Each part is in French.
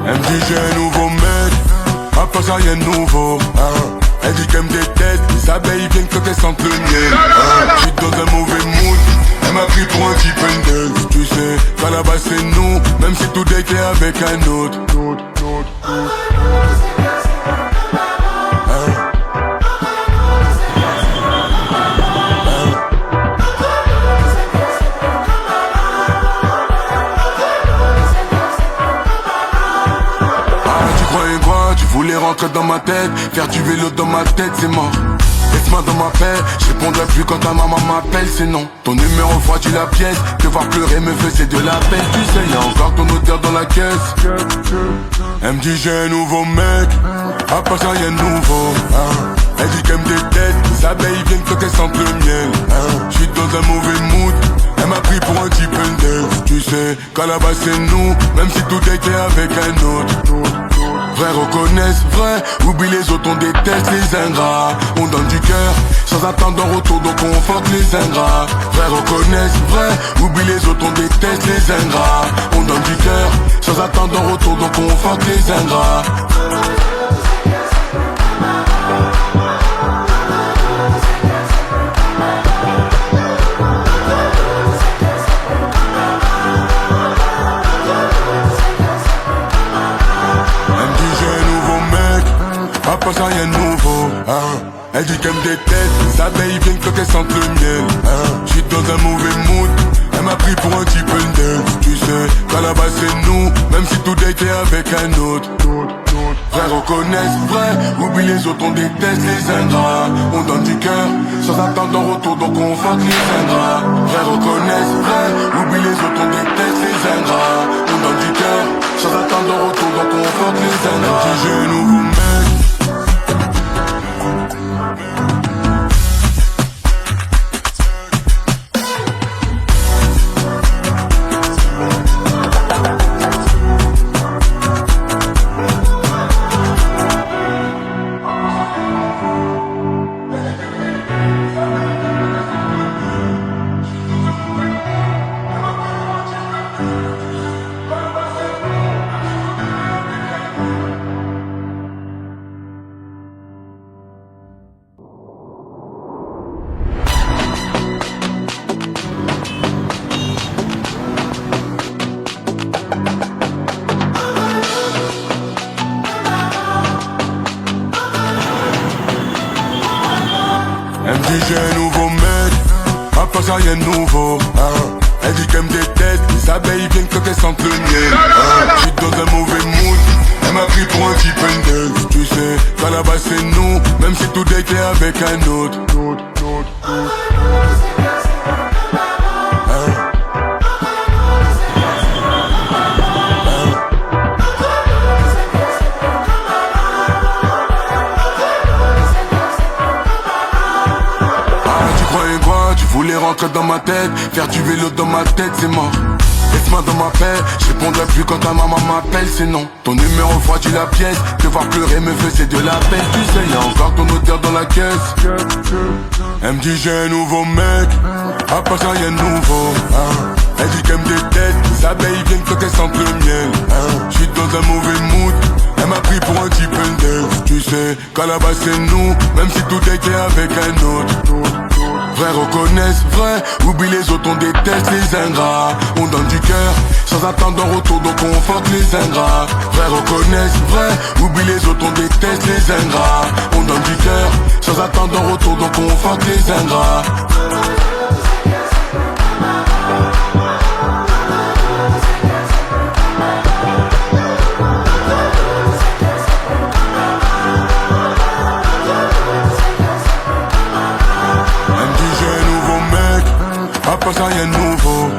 Elle me dit j'ai un nouveau mec, à part ça rien de nouveau. Elle dit qu'elle me déteste, les abeilles viennent quand elles sentent le miel. J'suis dans un mauvais mood, elle m'a pris pour un type Pendel. Tu sais, qu'à la base c'est nous, même si tout date est avec un autre. Tu voulais rentrer dans ma tête, faire du vélo dans ma tête, c'est mort. Laisse-moi dans ma paix, je répondrai plus quand ta maman m'appelle, c'est non. Ton numéro refroidit la pièce, te voir pleurer me faisait de la peine. Tu sais, y'a encore ton odeur dans la caisse. Elle me dit j'ai un nouveau mec, à part ça y'a un nouveau. Elle dit qu'elle me déteste, les abeilles viennent quand elles sentent le miel. J'suis dans un mauvais mood, elle m'a pris pour un type Pendel. Tu sais, qu'à la base c'est nous, même si tout était avec un autre. Vrai reconnaissent, vrai, oublie les autres, on déteste les ingrats. On donne du cœur, sans attendre en retour, donc on fuck les ingrats. Vrai reconnaissent, vrai, oublie les autres, on déteste les ingrats. On donne du cœur, sans attendre en retour, donc on fuck les ingrats. Pas ça rien de nouveau, Elle dit qu'elle me déteste, les abeilles viennent quand elles sentent le miel. J'suis dans un mauvais mood, elle m'a pris pour un type Pendel. Tu sais, qu'à la base c'est nous, même si tout date est avec un autre. Vrai reconnaissent, vrai, oublie les autres, on déteste les ingrats. On donne du cœur, sans attendre en retour, donc on fuck les ingrats. Vrai reconnaissent, vrai, oublie les autres, on déteste les ingrats. On donne du cœur, sans attendre en retour, donc on fuck les ingrats. Elle dit j'ai un nouveau mec. Elle me dit j'ai un nouveau mec, à part ça rien de nouveau. Elle dit qu'elle me déteste, les abeilles viennent quand elles sentent le miel. J'suis dans un mauvais mood, elle m'a pris pour un type Pendel. Tu sais, qu'à la base c'est nous, même si tout date est avec un autre. Tu voulais rentrer dans ma tête, faire du vélo dans ma tête, c'est mort. Laisse-moi dans ma paix, je répondrai plus quand ta maman m'appelle, c'est non. Ton numéro refroidit la pièce, te voir pleurer me faisait de la peine. Tu sais, y'a encore ton odeur dans la caisse. Elle me dit j'ai un nouveau mec, à part ça y'a un nouveau. Elle dit qu'elle me déteste, les abeilles viennent quand elles sentent le miel. J'suis dans un mauvais mood, elle m'a pris pour un type Pendel. Tu sais, qu'à la base c'est nous, même si tout était avec un autre. Vrai reconnaissent, vrai, oublie les autres, on déteste les ingrats. On donne du cœur, sans attendre en retour, donc on fuck les ingrats. Vrai reconnaissent, vrai, oublie les autres, on déteste les ingrats. On donne du cœur, sans attendre en retour, donc on fuck les ingrats. Pas ça rien de nouveau,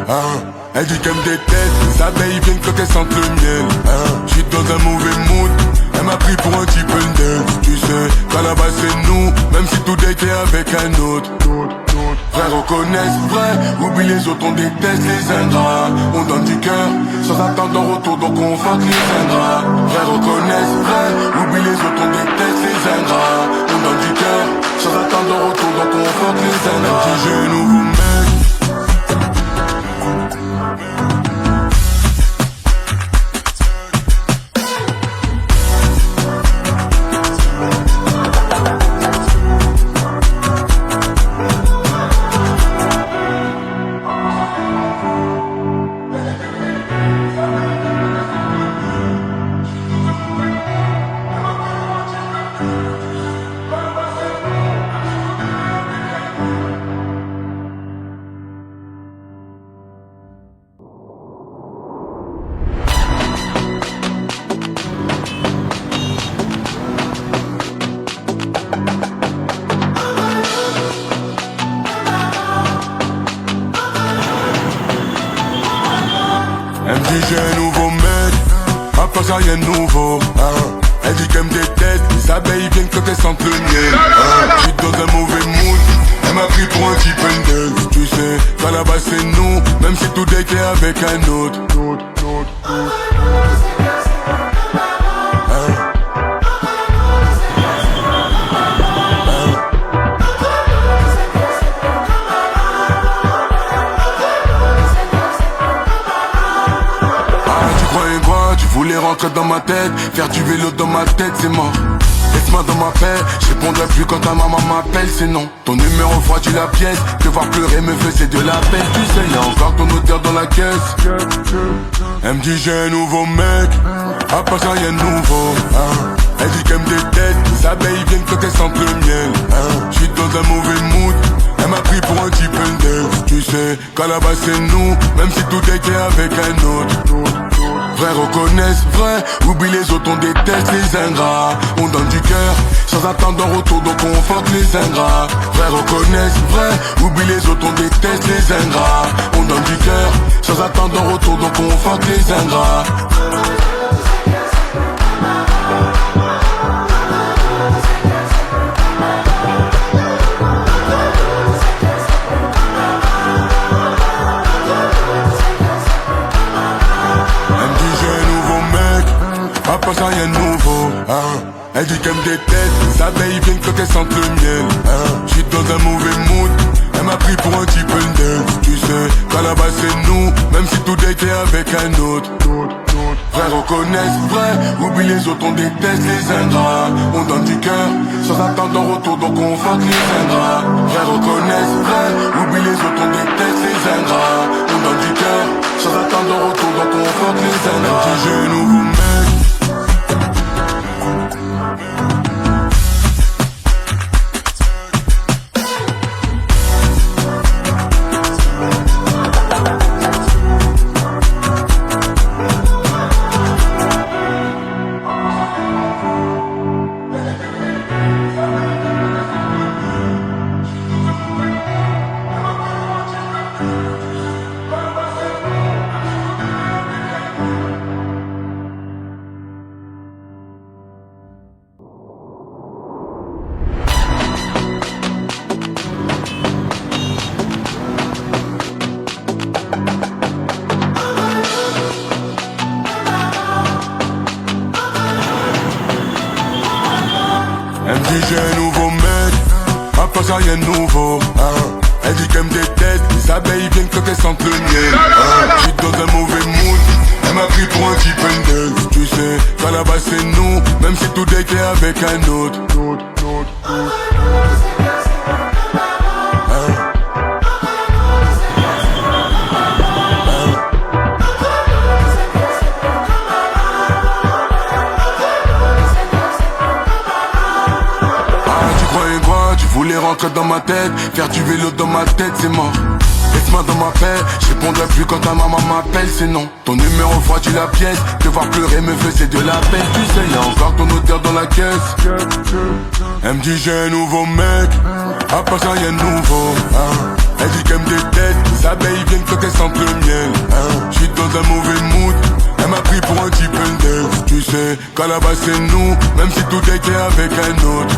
Elle dit qu'elle me déteste, les abeilles viennent quand elles sentent le miel. J'suis dans un mauvais mood, elle m'a pris pour un type Pendel. Tu sais, qu'à la base c'est nous, même si tout date est avec un autre. Vrai reconnaissent, vrai, oublie les autres, on déteste les ingrats. On donne du cœur, sans attendre en retour, donc on fuck les ingrats. Vrai reconnaissent, vrai, oublie les autres, on déteste les ingrats. On donne du cœur, sans attendre en retour, donc on fuck les ingrats. Elle dit j'ai un nouveau mec. ça rien de nouveau, hein. Elle dit qu'elle me déteste, les abeilles viennent quand elles sentent le miel, hein. J'suis dans un mauvais mood, elle m'a pris pour un type Pendel. Tu sais, qu'à la base c'est nous, même si tout est avec un autre. Tu voulais rentrer dans ma tête, faire du vélo dans ma tête, c'est mort. Laisse-moi dans ma paix, je répondrai plus quand ta maman m'appelle, c'est non. Ton numéro refroidit la pièce, te voir pleurer me faisait de la peine. Tu sais, y'a encore ton odeur dans la caisse. Elle me dit j'ai un nouveau mec, à part ça y'a un nouveau, hein. Elle dit qu'elle me déteste, les abeilles viennent quand elles sentent le miel, hein. J'suis dans un mauvais mood, elle m'a pris pour un type Pendel. Tu sais, qu'à la base c'est nous, même si tout était avec un autre. Vrai reconnaissent, vrai, oublie les autres, on déteste les ingrats. On donne du cœur, sans attendre un retour, donc on fuck les ingrats. Vrai reconnaissent, vrai, oublie les autres, on déteste les ingrats. On donne du cœur, sans attendre un retour, donc on fuck les ingrats. Pas ça rien de nouveau, hein. Elle dit qu'elle me déteste, les abeilles viennent quand elles sentent le miel, hein. J'suis dans un mauvais mood, elle m'a pris pour un type Pendel. Tu sais, qu'à la base c'est nous, même si tout était avec un autre. Vrai reconnaissent, vrai, oublie les autres, on déteste les ingrats. On donne du cœur, sans attendre un retour, donc on fuck les ingrats. Vrai reconnaissent, vrai, oublie les autres, on déteste les ingrats. On donne du cœur, sans attendre un retour, donc on fuck les ingrats. Elle dit j'ai un nouveau mec. Elle me dit j'ai un nouveau mec, à part ça rien de nouveau, hein. Elle dit qu'elle me déteste, les abeilles viennent quand elles sentent le miel, hein. J'suis dans un mauvais mood, elle m'a pris pour un type Pendel. Tu sais, qu'à la base c'est nous, même si tout était avec un autre. Tu voulais rentrer dans ma tête, faire du vélo dans ma tête, c'est mort. Laisse-moi dans ma paix, je répondrai plus quand ta maman m'appelle, c'est non. Ton numéro refroidit la pièce, te voir pleurer me faisait de la peine. Tu sais, y'a encore ton odeur dans la caisse. Elle me dit j'ai un nouveau mec, à part ça y'a un nouveau, hein. Elle dit qu'elle me déteste, les abeilles viennent quand elles sentent le miel, hein. J'suis dans un mauvais mood, elle m'a pris pour un type Pendel. Tu sais, qu'à la base c'est nous, même si tout était avec un autre.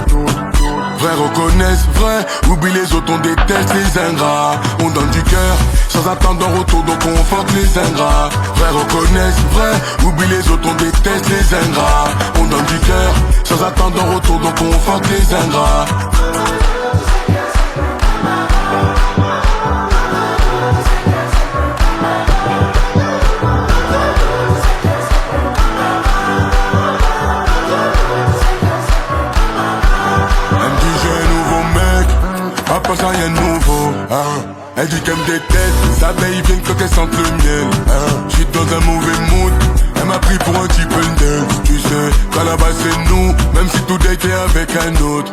Vrai reconnaissent, vrai, oublie les autres, on déteste les ingrats. On donne du cœur, sans attendre un retour, donc on fuck les ingrats. Vrai reconnaissent, vrai, oublie les autres, on déteste les ingrats. On donne du cœur, sans attendre un retour, donc on fuck les ingrats. Pas ça rien de nouveau, hein. Elle dit qu'elle me déteste, les abeilles viennent quand elles sentent le miel, hein. J'suis dans un mauvais mood, elle m'a pris pour un type Pendel. Tu sais, qu'à la base c'est nous, même si tout était avec un autre.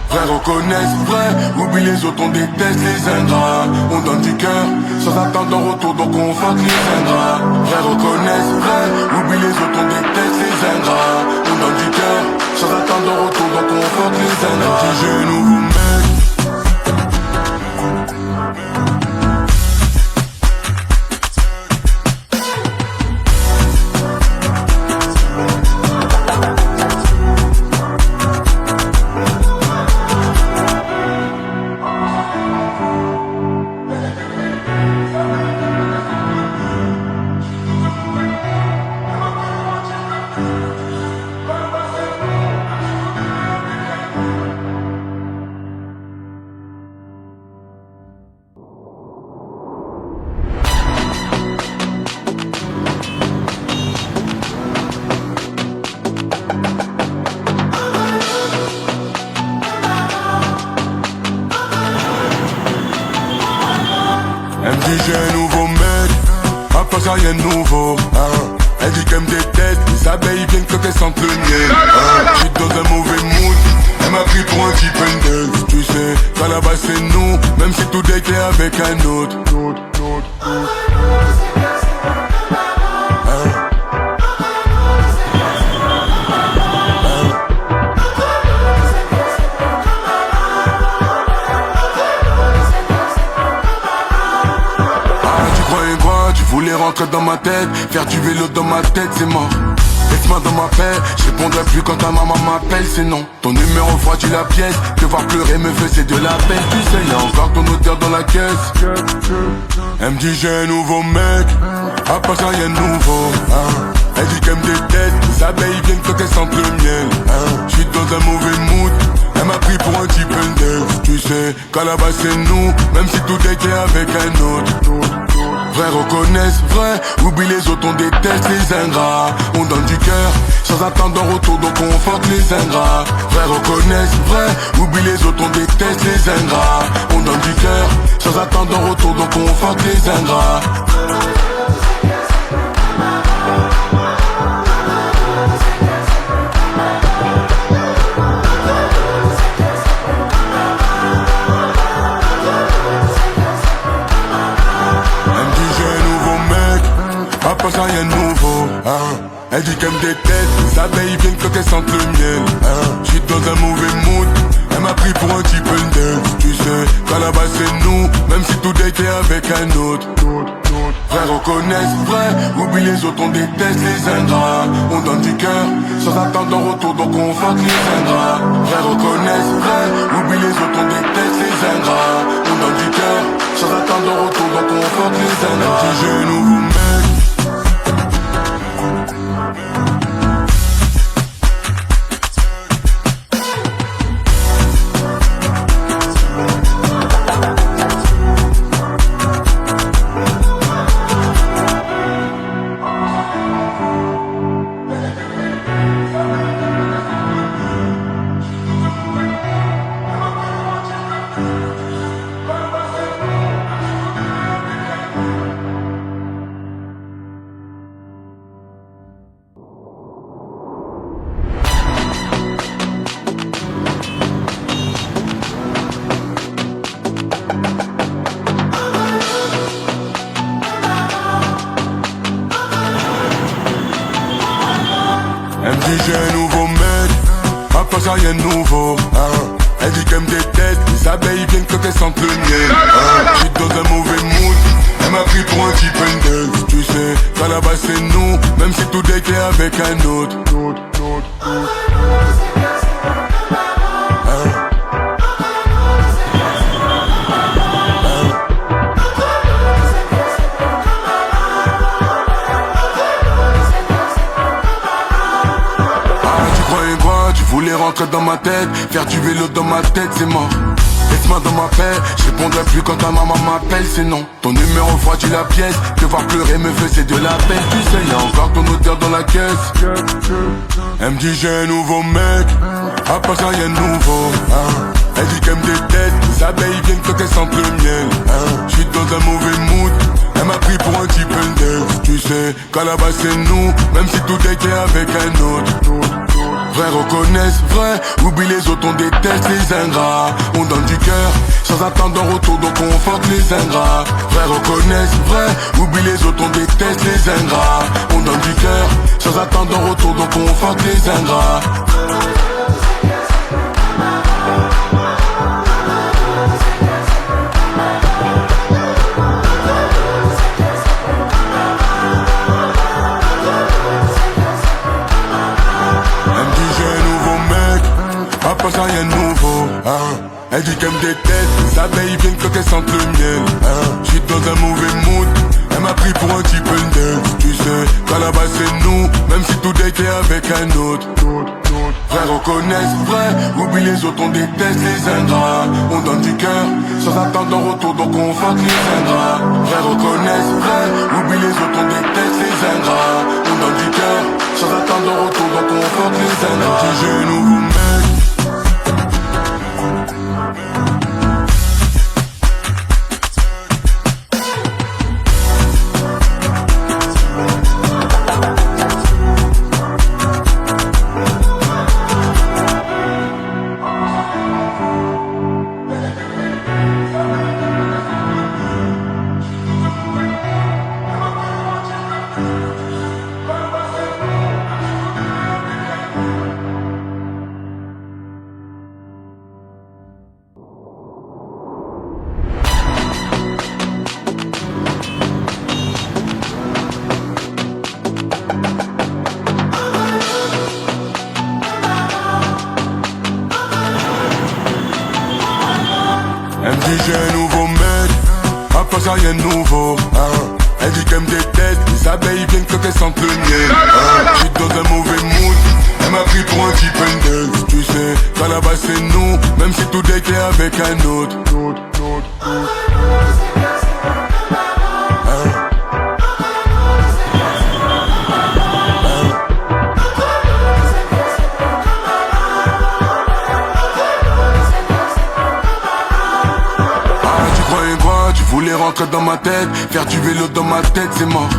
Vrai reconnaissent, vrai, oublie les autres, on déteste les ingrats. On donne du cœur, sans attendre un retour, donc on fuck les ingrats. Vrai reconnaissent, vrai, oublie les autres, on déteste les ingrats. On donne du cœur, sans attendre un retour, donc on fuck les ingrats. Elle dit j'ai un nouveau mec. passe rien de nouveau, hein. Elle dit qu'elle me déteste, les abeilles viennent quand elles sentent le miel, hein. J'suis dans un mauvais mood, elle m'a pris pour un type indel. Tu sais, qu'à la base c'est nous, même si tout est clair avec un autre. Tu voulais rentrer dans ma tête, faire du vélo dans ma tête, c'est mort. Laisse-moi dans ma paix, je répondrai plus quand ta maman m'appelle, c'est non. Ton numéro froidit la pièce, te voir pleurer me faisait de la peine. Tu sais, y'a encore ton odeur dans la caisse. Elle me dit j'ai un nouveau mec, à part ça y'a un nouveau, hein. Elle dit qu'elle me déteste, les abeilles viennent quand elles sentent le miel, hein. J'suis dans un mauvais mood, elle m'a pris pour un type indel. Tu sais, qu'à la base c'est nous, même si tout est clair avec un autre. Vrai reconnaissent, vrai, oublie les autres, on déteste les ingrats. On donne du cœur, sans attendre en retour, donc on fuck les ingrats. Vrai reconnaissent, vrai, oublie les autres, on déteste les ingrats. On donne du cœur, sans attendre en retour, donc on fuck les ingrats. Passe rien de nouveau, hein. Elle dit qu'elle me déteste, les abeilles viennent quand elles sentent le miel, hein. J'suis dans un mauvais mood, elle m'a pris pour un type indel. Tu sais, qu'à la base c'est nous, même si tout est clair avec un autre. Vrai reconnaissent, vrai, oublie les autres, on déteste les ingrats. On donne du cœur, sans attendre en retour, donc on fuck les ingrats. Vrai reconnaissent, vrai, oublie les autres, on déteste les ingrats. On donne du cœur, sans attendre en retour, donc on fuck les ingrats. Elle dit j'ai un nouveau mec. Elle me dit j'ai un nouveau mec, à part ça rien de nouveau, hein. Elle dit qu'elle me déteste, les abeilles viennent quand elles sentent le miel, hein. J'suis dans un mauvais mood, elle m'a pris pour un type indel. Tu sais, qu'à la base c'est nous, même si tout est clair avec un autre. Tu voulais rentrer dans ma tête, faire du vélo dans ma tête, c'est mort. Laisse-moi dans ma paix, je répondrai plus quand ta maman m'appelle, c'est non. Ton numéro froidit la pièce, te voir pleurer me faisait de la peine. Tu sais, y'a encore ton odeur dans la caisse. Elle me dit j'ai un nouveau mec, à part ça y'a un nouveau, hein. Elle dit qu'elle me déteste, les abeilles viennent quand elles sentent le miel, hein. J'suis dans un mauvais mood, elle m'a pris pour un type indel. Tu sais, qu'à la base c'est nous, même si tout est clair avec un autre. Vrai reconnaissent, vrai, oublie les autres, on déteste les ingrats. On donne du cœur, sans attendre en retour, donc on fuck les ingrats. Vrai reconnaissent, vrai, oublie les autres, on déteste les ingrats. On donne du cœur, sans attendre en retour, donc on fuck les ingrats. Passe rien de nouveau, hein. Elle dit qu'elle me déteste, les abeilles viennent quand elles sentent le miel, hein. J'suis dans un mauvais mood, elle m'a pris pour un type indel. Tu sais, qu'à la base c'est nous, même si tout est clair avec un autre. Vrai reconnaissent, vrai, oublie les autres, on déteste les ingrats. On donne du cœur, sans attendre en retour, donc on fuck les ingrats. Vrai reconnaissent, vrai, oublie les autres, on déteste les ingrats. On donne du cœur, sans attendre en retour, donc on fuck les ingrats. Elle dit j'ai un nouveau mec. ça rien de nouveau, hein. Elle dit qu'elle me déteste, les abeilles viennent quand elles sentent le miel, hein. J'suis dans un mauvais mood, elle m'a pris pour un type indel. Tu sais, qu'à la base c'est nous, même si tout est avec un autre. Tu voulais rentrer dans ma tête, faire du vélo dans ma tête, c'est mort.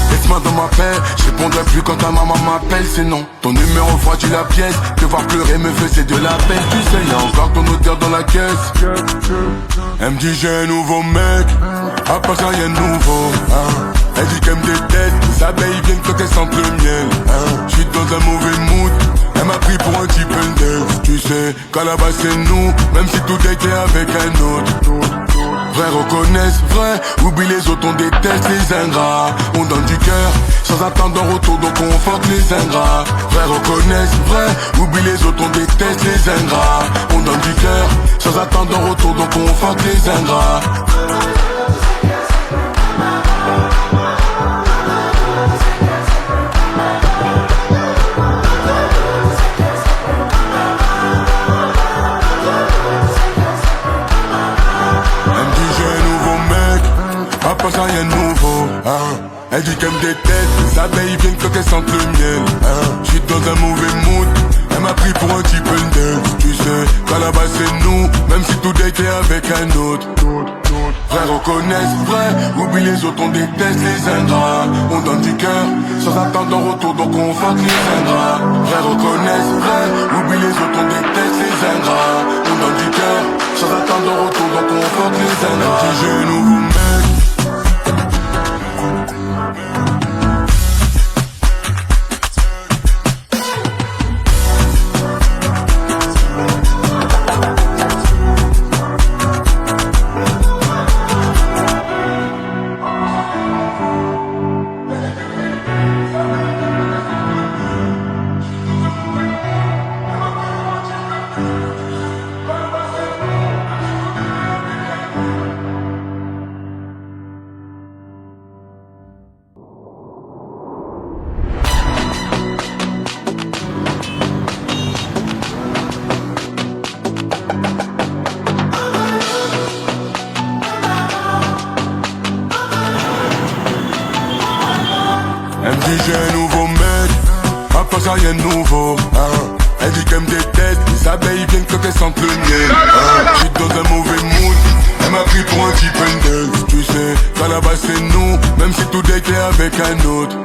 Laisse-moi dans ma paix, je répondrai plus quand ta maman m'appelle, c'est non. Ton numéro refroidit la pièce, te voir pleurer me faisait de la peine. Tu sais, y'a encore ton odeur dans la caisse. Elle me dit j'ai un nouveau mec, à part ça y'a un nouveau, hein. Elle dit qu'elle me déteste, les abeilles viennent quand elles sentent le miel, hein. J'suis dans un mauvais mood, elle m'a pris pour un type indel. Tu sais, qu'à la base c'est nous, même si tout était avec un autre. Vrai reconnaissent, vrai, oublie les autres, on déteste les ingrats. On donne du cœur, sans attendre un retour, donc on fuck les ingrats. Vrai reconnaissent, vrai, oublie les autres, on déteste les ingrats. On donne du cœur, sans attendre un retour, donc on fuck les ingrats. Ça rien de nouveau, hein. Elle dit qu'elle me déteste, les abeilles viennent quand elles sentent le miel, hein. J'suis dans un mauvais mood, elle m'a pris pour un type indel. Tu sais, qu'à la base c'est nous, même si tout était avec un autre. Vrai reconnaissent, vrai, oublie les autres, on déteste les ingrats. On donne du cœur, sans attendre un retour, donc on fuck les ingrats. Vrai reconnaissent, vrai, oublie les autres, on déteste les ingrats. On donne du cœur, sans attendre un retour, donc on fuck les ingrats. Elle dit j'ai un nouveau mec. Elle me dit j'ai un nouveau mec, à part ça rien de nouveau, hein. Elle dit qu'elle me déteste, les abeilles viennent quand elles sentent le miel, hein. J'suis dans un mauvais mood, elle m'a pris pour un type indel. Tu sais, qu'à la base c'est nous, même si tout était avec un autre.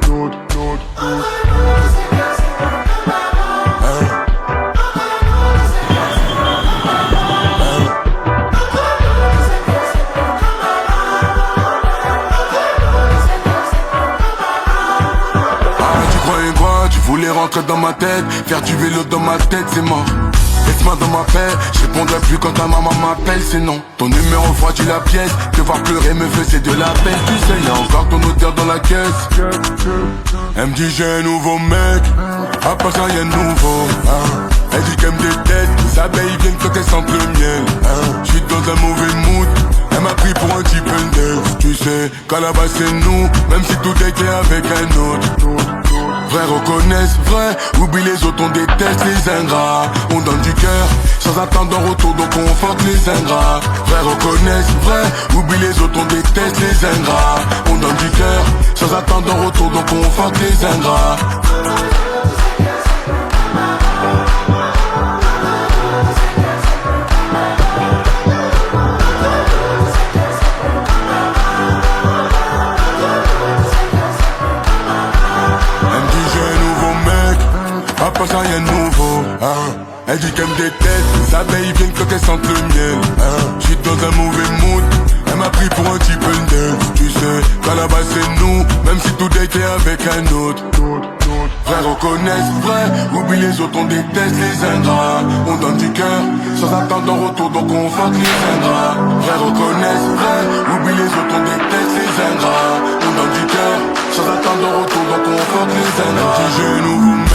Tu voulais rentrer dans ma tête, faire du vélo dans ma tête, c'est mort. Laisse-moi dans ma paix, je répondrai plus quand ta maman m'appelle, c'est non. Ton numéro refroidit la pièce, te voir pleurer me faisait de la peine. Tu sais, y'a encore ton odeur dans la caisse. Elle me dit j'ai un nouveau mec, à part ça y'a un nouveau, hein. Elle dit qu'elle me déteste, les abeilles viennent quand elles sentent le miel, hein. J'suis dans un mauvais mood, elle m'a pris pour un type indel. Tu sais, qu'à la base c'est nous, même si tout était avec un autre. Vrai reconnaissent, vrai, oublie les autres, on déteste les ingrats. On donne du cœur, sans attendre un retour, donc on fuck les ingrats. Vrai reconnaissent, vrai, oublie les autres, on déteste les ingrats. On donne du cœur, sans attendre un retour, donc on fuck les ingrats. Ça rien de nouveau, hein. Elle dit qu'elle me déteste, les abeilles viennent quand elles sentent le miel, hein. J'suis dans un mauvais mood, elle m'a pris pour un type indel. Tu sais, qu'à la base c'est nous, même si tout était avec un autre. Vrai reconnaissent, vrai, oublie les autres, on déteste les ingrats. On donne du cœur, sans attendre un retour, donc on fuck les ingrats. Vrai reconnaissent, vrai, oublie les autres, on déteste les ingrats. On donne du cœur, sans attendre un retour, donc on fuck les ingrats. Elle dit j'ai un nouveau mec.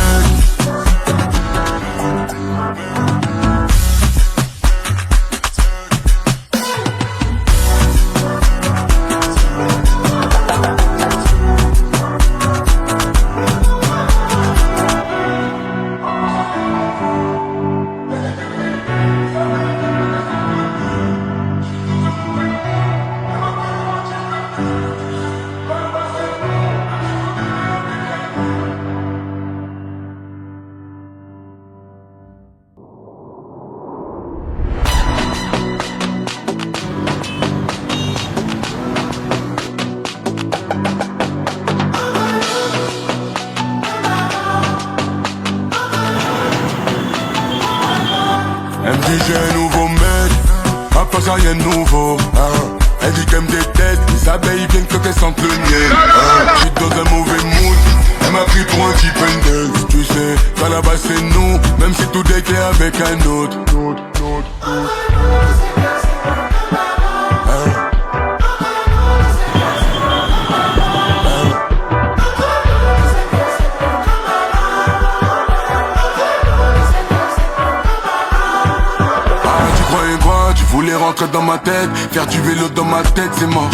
dit j'ai un nouveau mec, à part ça rien de nouveau, hein. Elle dit qu'elle me déteste, les abeilles viennent quand elles sentent le miel, hein. J'suis dans un mauvais mood, elle m'a pris pour un type indel. Tu sais, qu'à la base c'est nous, même si tout est clair avec un autre. Tu voulais rentrer dans ma tête, faire du vélo dans ma tête, c'est mort.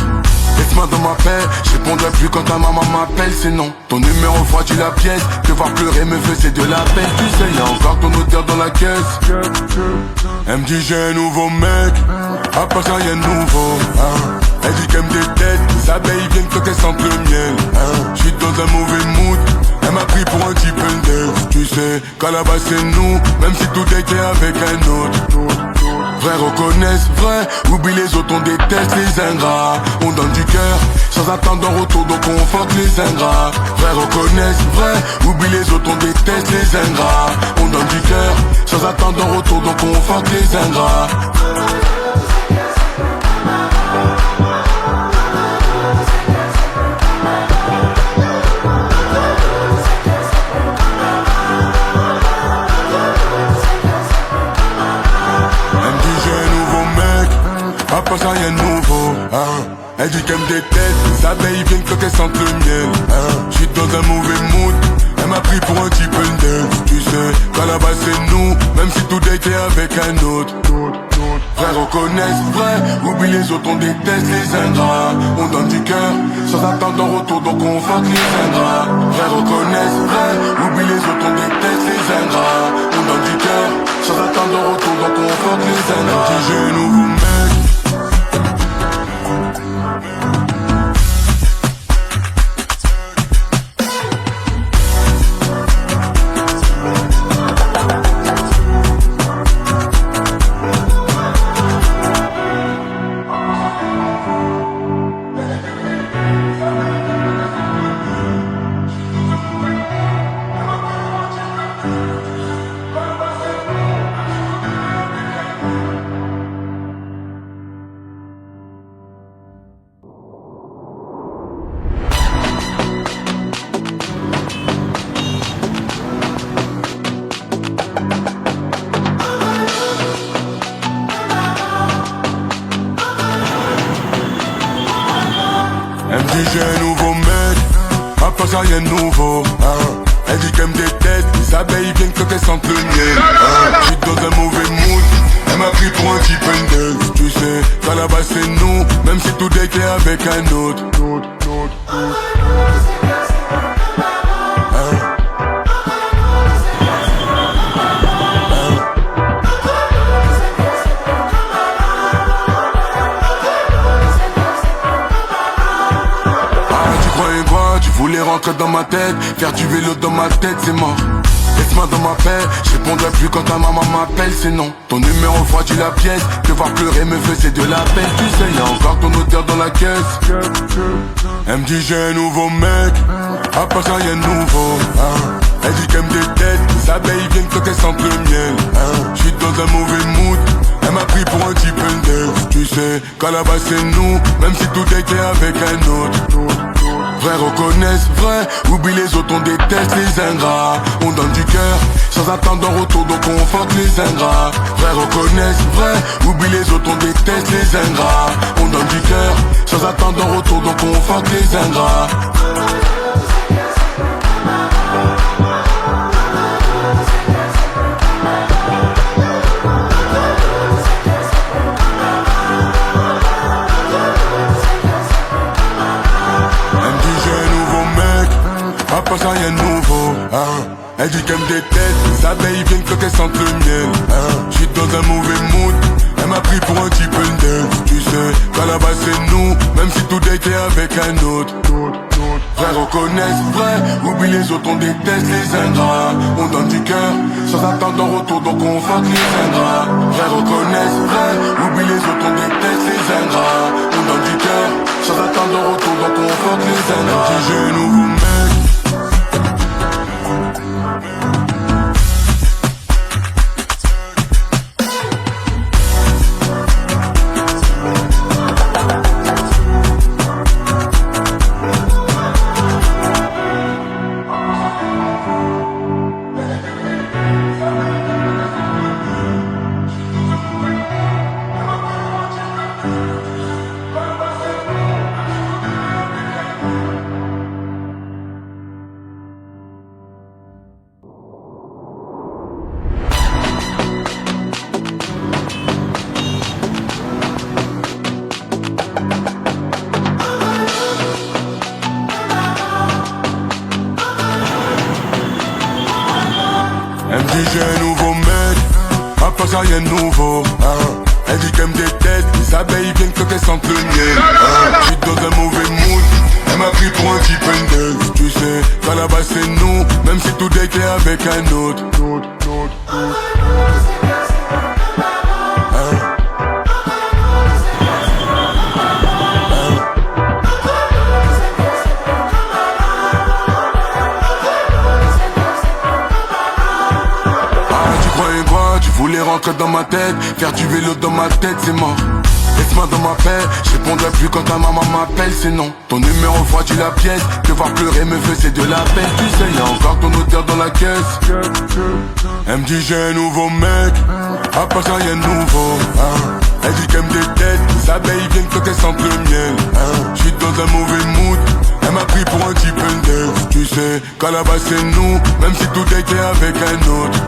Laisse-moi dans ma paix, je répondrai plus quand ta maman m'appelle, c'est non. Ton numéro froidit la pièce, te voir pleurer me faisait de la peine. Tu sais, y'a encore ton odeur dans la caisse. Elle me dit j'ai un nouveau mec, à part ça y'a un nouveau, hein. Elle dit qu'elle me déteste, les abeilles viennent quand elles sentent le miel, hein. J'suis dans un mauvais mood, elle m'a pris pour un type indel. Tu sais, qu'à la base c'est nous, même si tout était avec un autre. Vrai reconnaissent, vrai, oublie les autres, on déteste les ingrats. On donne du cœur, sans attendre un retour, donc on fuck les ingrats. Vrai reconnaissent, vrai, oublie les autres, on déteste les ingrats. On donne du cœur, sans attendre un retour, donc on fuck les ingrats. À part ça rien de nouveau, hein. Elle dit qu'elle me déteste, les abeilles viennent quand elles sentent le miel, hein. J'suis dans un mauvais mood, elle m'a pris pour un type indel. Tu sais, qu'à la base c'est nous, même si tout était avec un autre. Vrai reconnaissent, vrai, oublie les autres, on déteste les ingrats. On donne du cœur, sans attendre un retour, donc on fuck les ingrats. Vrai reconnaissent, vrai, oublie les autres, on déteste les ingrats. On donne du cœur, sans attendre un retour, donc on fuck les ingrats. Elle dit j'ai un nouveau mec. Elle me dit j'ai un nouveau mec, à part ça rien de nouveau, hein. Elle dit qu'elle me déteste, les abeilles viennent quand elles sentent le miel, hein. J'suis dans un mauvais mood, elle m'a pris pour un type indel. Tu sais, qu'à la base c'est nous, même si tout est clair avec un autre. Tu voulais rentrer dans ma tête, faire du vélo dans ma tête, c'est mort. Laisse-moi dans ma paix, je répondrai plus quand ta maman m'appelle, c'est non. Ton numéro froidit la pièce, te voir pleurer me faisait de la peine. Tu sais, y'a encore ton odeur dans la caisse. Elle me dit j'ai un nouveau mec, à part ça y'a un nouveau, hein. Elle dit qu'elle me déteste, les abeilles viennent quand elles sentent le miel, hein. J'suis dans un mauvais mood, elle m'a pris pour un type indel. Tu sais, qu'à la base c'est nous, même si tout était avec un autre. Vrai reconnaissent, vrai, oublie les autres, on déteste les ingrats. On donne du cœur, sans attendre un retour, donc on fuck les ingrats. Vrai reconnaissent, vrai, oublie les autres, on déteste les ingrats. On donne du cœur, sans attendre un retour, donc on fuck les ingrats. À part ça rien de nouveau, hein. Elle dit qu'elle me déteste, les abeilles viennent quand elles sentent le miel, hein. J'suis dans un mauvais mood, elle m'a pris pour un type indel. Tu sais, qu'à la base c'est nous, même si tout était avec un autre. Vrai reconnaissent, vrai, oublie les autres, on déteste les ingrats. On donne du cœur, sans attendre un retour, donc on fuck les ingrats. Vrai reconnaissent, vrai, oublie les autres, on déteste les ingrats. On donne du cœur, sans attendre un retour, donc on fuck les ingrats. Elle dit j'ai un nouveau mec. Elle me dit j'ai un nouveau mec, à part ça rien de nouveau. Elle dit qu'elle me déteste, les abeilles viennent quand elles sentent le miel. J'suis dans un mauvais mood, elle m'a pris pour un type indel. Tu sais, qu'à la base c'est nous, même si tout est clair avec un autre. Tu voulais rentrer dans ma tête, faire du vélo dans ma tête, c'est mort. Laisse-moi dans ma paix, je répondrai plus quand ta maman m'appelle, c'est non. Ton numéro refroidit la pièce, te voir pleurer me faisait de la peine. Tu sais, y'a encore ton odeur dans la caisse. Elle me dit j'ai un nouveau mec, à part ça y'a un nouveau. Elle dit qu'elle me déteste, les abeilles viennent quand elles sentent le miel. J'suis dans un mauvais mood, elle m'a pris pour un type indel. Tu sais, qu'à la base c'est nous, même si tout était avec un autre.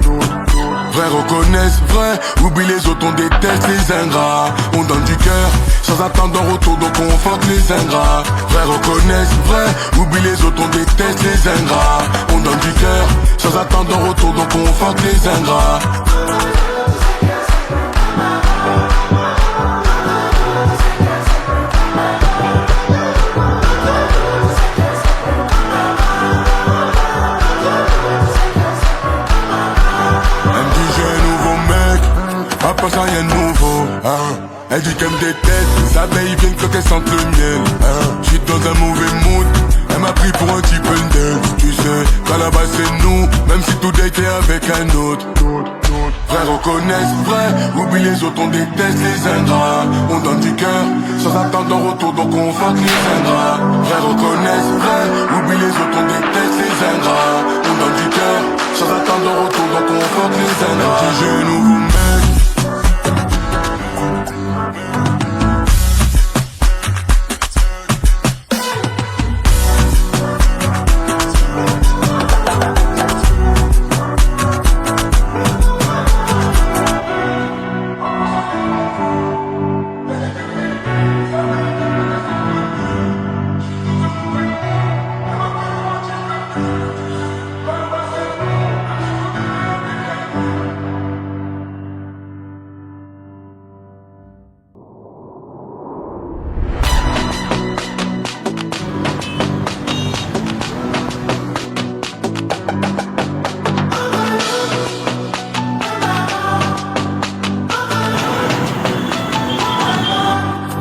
Vrai reconnaissent, vrai, oublie les autres, on déteste les ingrats. On donne du cœur, sans attendre en retour, donc on fuck les ingrats. Vrai reconnaissent, vrai, oublie les autres, on déteste les ingrats. On donne du cœur, sans attendre en retour, donc on fuck les ingrats. À part ça rien de nouveau. Elle dit qu'elle me déteste, les abeilles viennent quand elles sentent le miel. J'suis dans un mauvais mood, elle m'a pris pour un type indel. Tu sais, qu'à la base c'est nous, même si tout était avec un autre. Vrai reconnaissent, vrai, oublie les autres, on déteste les ingrats. On donne du cœur, sans attendre en retour, donc on fuck les ingrats. Vrai reconnaissent, vrai, oublie les autres, on déteste les ingrats. On donne du cœur, sans attendre en retour, donc on fuck les ingrats. J'ai un nouveau mec.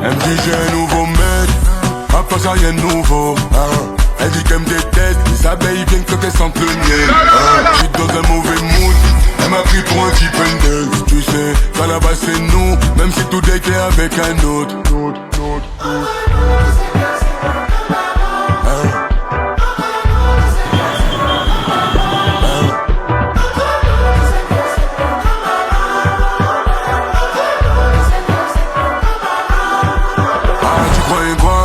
Elle me dit j'ai un nouveau mec, à part ça rien de nouveau. Elle dit qu'elle me déteste, les abeilles viennent quand elles sentent le miel. J'suis dans un mauvais mood, elle m'a pris pour un type indel. Tu sais, qu'à la base c'est nous, même si tout est clair avec un autre.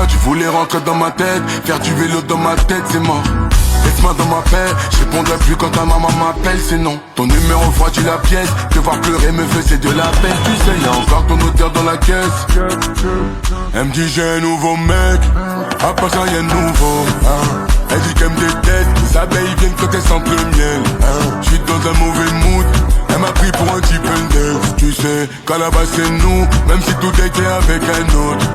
Tu voulais rentrer dans ma tête, faire du vélo dans ma tête, c'est mort. Laisse-moi dans ma paix, je répondrai plus quand ta maman m'appelle, c'est non. Ton numéro refroidit la pièce, te voir pleurer me faisait de la peine. Tu sais, y'a encore ton odeur dans la caisse. Elle me dit j'ai un nouveau mec, à part ça y'a un nouveau. Elle dit qu'elle me déteste, les abeilles viennent quand elles sentent le miel. J'suis dans un mauvais mood, elle m'a pris pour un type indel. Tu sais, qu'à la base c'est nous, même si tout était avec un autre.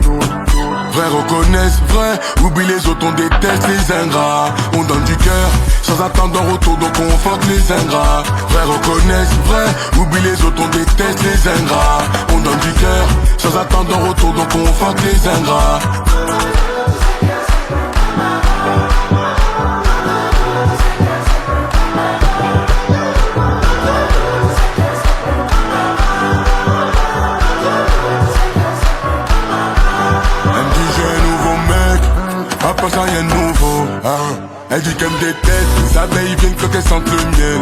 Vrai reconnaissent, vrai, oublie les autres, on déteste les ingrats. On donne du cœur, sans attendre en retour, donc on fuck les ingrats. Vrai reconnaissent, vrai, oublie les autres, on déteste les ingrats. On donne du cœur, sans attendre en retour, donc on fuck les ingrats. À part ça rien de nouveau. Elle dit qu'elle me déteste, les abeilles viennent quand elles sentent le miel.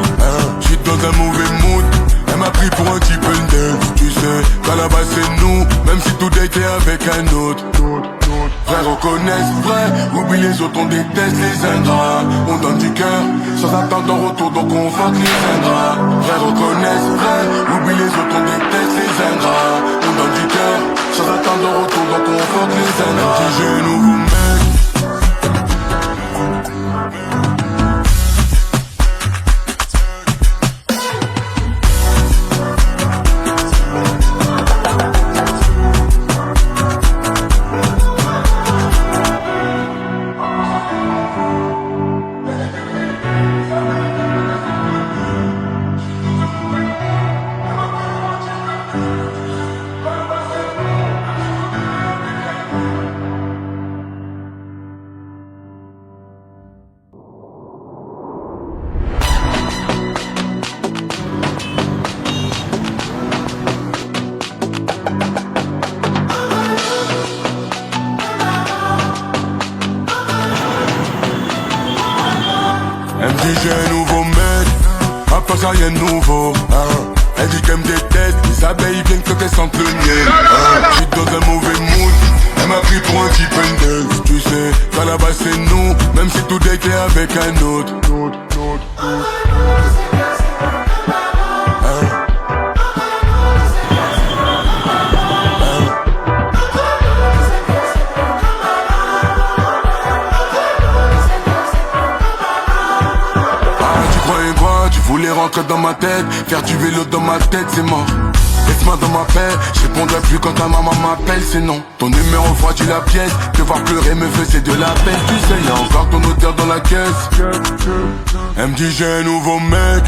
J'suis dans un mauvais mood, elle m'a pris pour un type indel. Tu sais, qu'à la base c'est nous, même si tout était avec un autre. Vrai reconnaissent, vrai, oublie les autres, on déteste les ingrats. On donne du cœur, sans attendre en retour, donc on fuck les ingrats. Vrai reconnaissent, vrai, oublie les autres, on déteste les ingrats. On donne du cœur, sans attendre en retour, donc on fuck les ingrats. Elle dit j'ai un nouveau mec. ça rien de nouveau, hein. Elle dit qu'elle me déteste, les abeilles viennent quand elles sentent le miel, hein. J'suis dans un mauvais mood, elle m'a pris pour un type dance. Tu sais, qu'à la base c'est nous, même si tout était avec un autre. Tu voulais rentrer dans ma tête, faire du vélo dans ma tête, c'est mort. Laisse-moi dans ma paix, je répondrai plus quand ta maman m'appelle, c'est non. Ton numéro froidit la pièce, te voir pleurer me faisait de la peine. Tu sais, y'a encore ton odeur dans la caisse. Elle me dit j'ai un nouveau mec,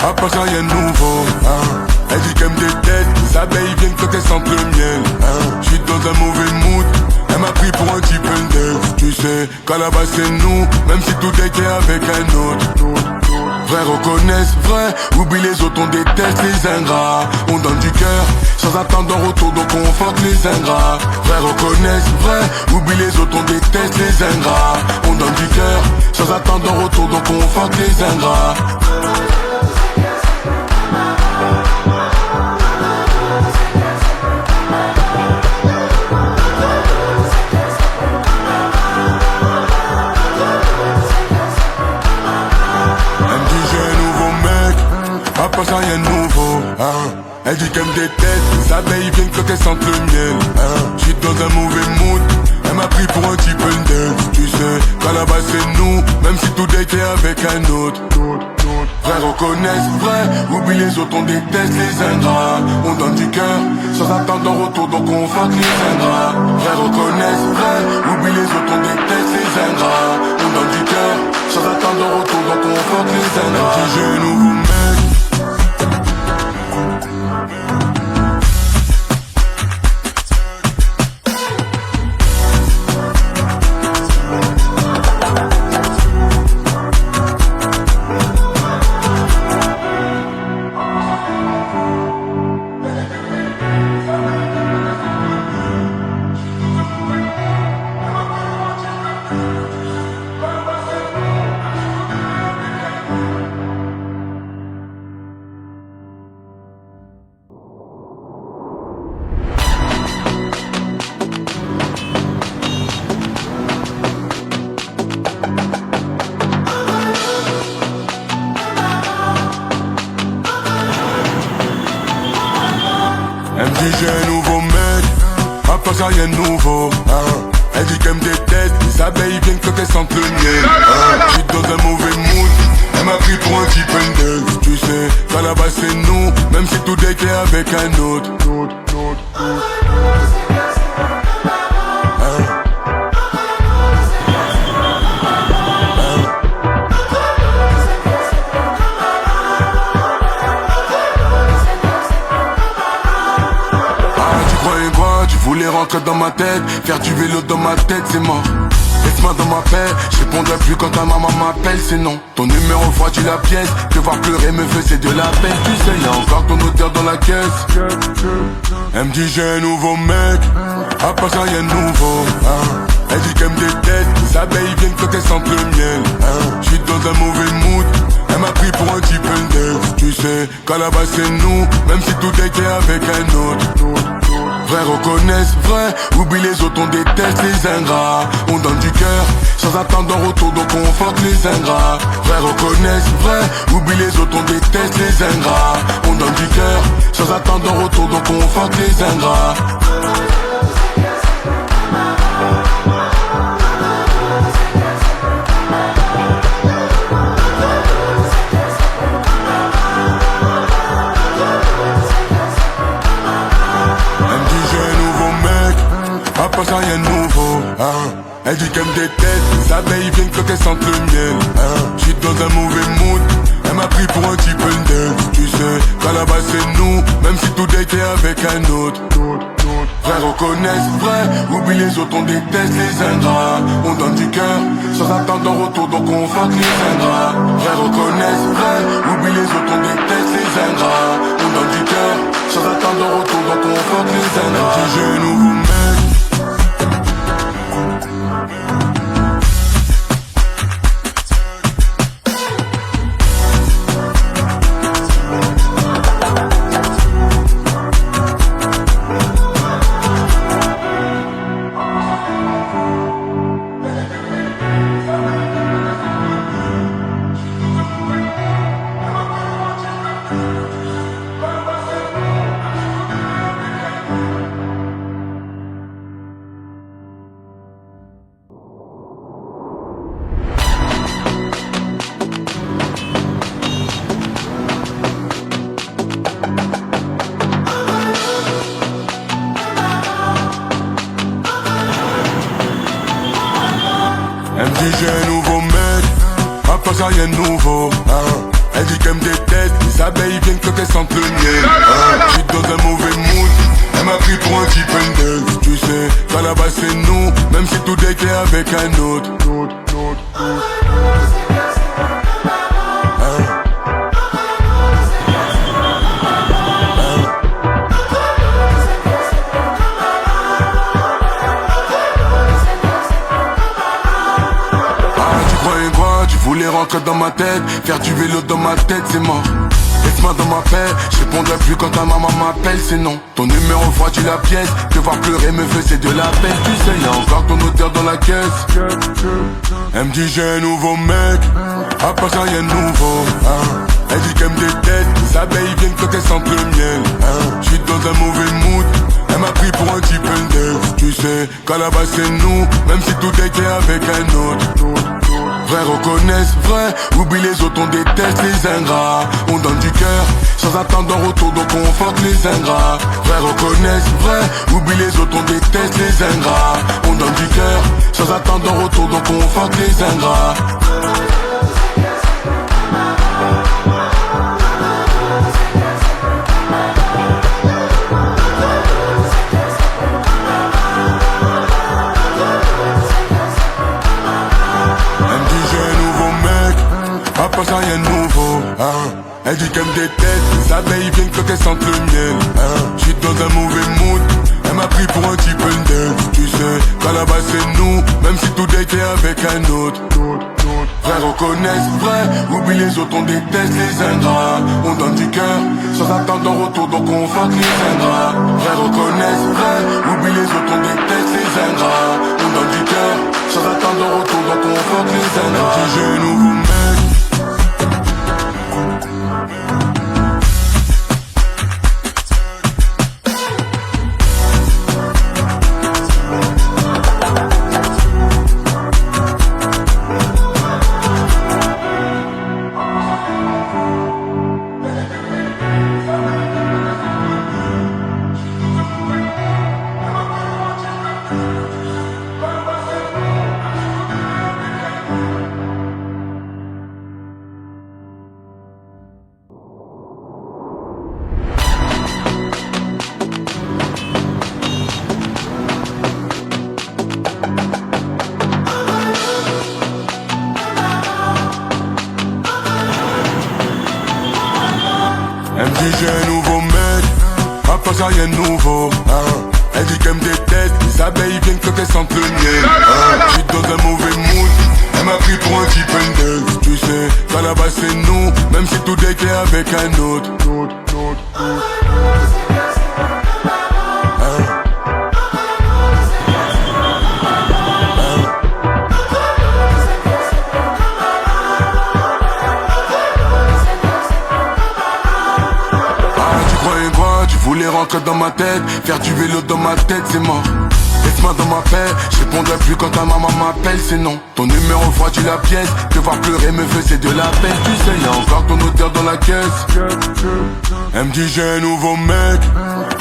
à part ça y'a un nouveau, hein. Elle dit qu'elle me déteste, les abeilles viennent quand elles sentent le miel, hein. J'suis dans un mauvais mood, elle m'a pris pour un type dance. Tu sais, qu'à la base c'est nous, même si tout était avec un autre. Vrai reconnaissent, vrai, oublie les autres, on déteste les ingrats. On donne du cœur, sans attendre un retour, donc on fuck les ingrats. Vrai reconnaissent, vrai, oublie les autres, on déteste les ingrats. On donne du cœur, sans attendre un retour, donc on fuck les ingrats. Pas ça rien de nouveau, hein. Elle dit qu'elle me déteste, les abeilles viennent quand elles sentent le miel, hein. J'suis dans un mauvais mood, elle m'a pris pour un type dance. Tu sais, qu'à la base c'est nous, même si tout était avec un autre. Vrai reconnaissent, vrai, oublie les autres, on déteste les ingrats. On donne du cœur, sans attendre un retour, donc on fuck les ingrats. Vrai reconnaissent, vrai, oublie les autres, on déteste les ingrats. On donne du cœur, sans attendre un retour, donc on fuck les ingrats. Elle dit j'ai un nouveau mec. Elle me dit j'ai un nouveau mec, à part ça rien de nouveau, hein. Elle dit qu'elle me déteste, les abeilles viennent quand elles sentent le miel, hein. J'suis dans un mauvais mood, elle m'a pris pour un type dance. Tu sais, qu'à la base c'est nous, même si tout était avec un autre. Tu voulais rentrer dans ma tête, faire du vélo dans ma tête, c'est mort. Laisse-moi dans ma paix, je répondrai plus quand ta maman m'appelle, c'est non. Ton numéro froidit la pièce, te voir pleurer me faisait de la peine. Tu sais, y'a encore ton odeur dans la caisse. Elle me dit j'ai un nouveau mec, à part ça y'a un nouveau, hein. Elle dit qu'elle me déteste, les abeilles viennent quand elles sentent le miel, hein. J'suis dans un mauvais mood, elle m'a pris pour un type dance. Tu sais, qu'à la base c'est nous, même si tout était avec un autre. Vrai reconnaissent, vrai, oublie les autres, on déteste les ingrats. On donne du cœur, sans attendre un retour, donc on fuck les ingrats. Vrai reconnaissent, vrai, oublie les autres, on déteste les ingrats. On donne du cœur, sans attendre un retour, donc on fuck les ingrats. Pas ça rien de nouveau, hein. Elle dit qu'elle me déteste, les abeilles viennent quand elles sentent le miel, hein. J'suis dans un mauvais mood, elle m'a pris pour un type dance. Tu sais, qu'à la base c'est nous, même si tout était avec un autre. Vrai reconnaissent, vrai, oublie les autres, on déteste les ingrats. On donne du cœur, sans attendre un retour, donc on fuck les ingrats. Vrai reconnaissent, vrai, oublie les autres, on déteste les ingrats. On donne du cœur, sans attendre un retour, donc on fuck les ingrats. Elle dit j'ai un nouveau mec. Elle me dit j'ai un nouveau mec, à part ça rien de nouveau, hein. Elle dit qu'elle me déteste, les abeilles viennent quand elles sentent le miel, hein. J'suis dans un mauvais mood, elle m'a pris pour un type indus. Tu sais, qu'à la base c'est nous, même si tout est clair avec un autre. Tu voulais rentrer dans ma tête, faire du vélo dans ma tête, c'est mort. Laisse-moi dans ma paix, je répondrai plus quand ta maman m'appelle, c'est non. Ton numéro froidit la pièce, te voir pleurer me faisait de la peine. Tu sais, y'a encore ton odeur dans la caisse. Elle me dit j'ai un nouveau mec, à part ça y'a un nouveau, hein. Elle dit qu'elle me déteste, les abeilles viennent quand elles sentent le miel, hein. J'suis dans un mauvais mood, elle m'a pris pour un type index. Tu sais, qu'à la base c'est nous, même si tout est clair avec un autre. Vrai reconnaissent, vrai, oublie les autres, on déteste les ingrats. On donne du cœur, sans attendre en retour, donc on fuck les ingrats. Vrai reconnaissent, vrai, oublie les autres, on déteste les ingrats. On donne du cœur, sans attendre en retour, donc on fuck les ingrats. Ça rien de nouveau, hein. Elle dit qu'elle me déteste, les abeilles viennent quand elles sentent le miel, hein. J'suis dans un mauvais mood, elle m'a pris pour un type index. Tu sais, qu'à la base c'est nous, même si tout est clair avec un autre. Vrai reconnaissent, vrai, oublie les autres, on déteste les ingrats. On donne du cœur, sans attendre en retour, donc on fuck les ingrats. Vrai reconnaissent, vrai, oublie les autres, on déteste les ingrats. On donne du cœur, sans attendre en retour, donc on fuck les ingrats. Elle dit j'ai un nouveau mec. Elle me dit j'ai un nouveau mec, à part ça rien de nouveau, hein. Elle dit qu'elle me déteste, les abeilles viennent quand elles sentent le miel, hein. J'suis dans un mauvais mood, elle m'a pris pour un type index. Tu sais, qu'à la base c'est nous, même si tout est clair avec un autre. Tu voulais rentrer dans ma tête, faire du vélo dans ma tête, c'est mort. Laisse-moi dans ma paix, je répondrai plus quand ta maman m'appelle, c'est non. Ton numéro froidit la pièce, te voir pleurer me faisait de la peine. Tu sais, y'a encore ton odeur dans la caisse. Elle me dit j'ai un nouveau mec,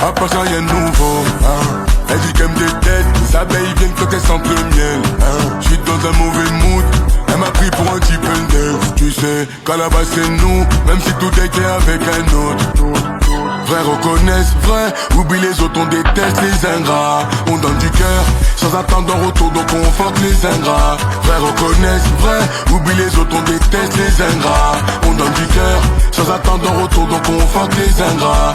à part ça y'a un nouveau, hein. Elle dit qu'elle me déteste, les abeilles viennent quand elles sentent le miel, hein. J'suis dans un mauvais mood, elle m'a pris pour un type index. Tu sais, qu'à la base c'est nous, même si tout est clair avec un autre. Vrai reconnaissent, vrai, oublie les autres, on déteste les ingrats. On donne du cœur, sans attendre en retour, donc on fuck les ingrats. Vrai reconnaissent, vrai, oublie les autres, on déteste les ingrats. On donne du cœur, sans attendre en retour, donc on fuck les ingrats.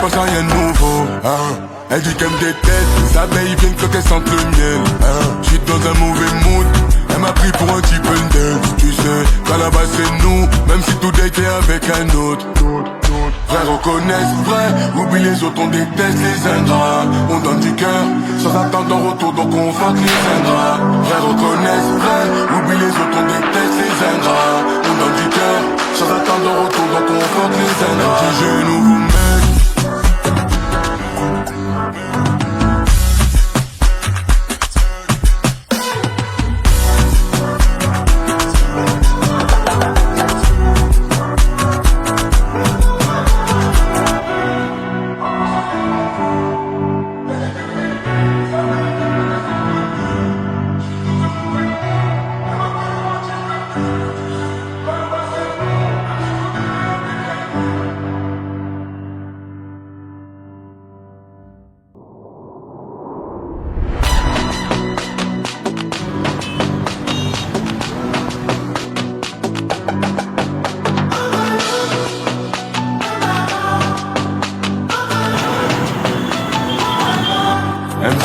Ça rien de nouveau, hein. Elle dit qu'elle me déteste, les abeilles viennent quand elles sentent le miel, hein. J'suis dans un mauvais mood, elle m'a pris pour un type index. Tu sais, qu'à la base c'est nous, même si tout est clair avec un autre. Vrai reconnaissent, vrai, oublie les autres, on déteste les ingrats. On donne du cœur, sans attendre en retour, donc on fuck les ingrats. Vrai reconnaissent, vrai, oublie les autres, on déteste les ingrats. On donne du cœur, sans attendre en retour, donc on fuck les ingrats.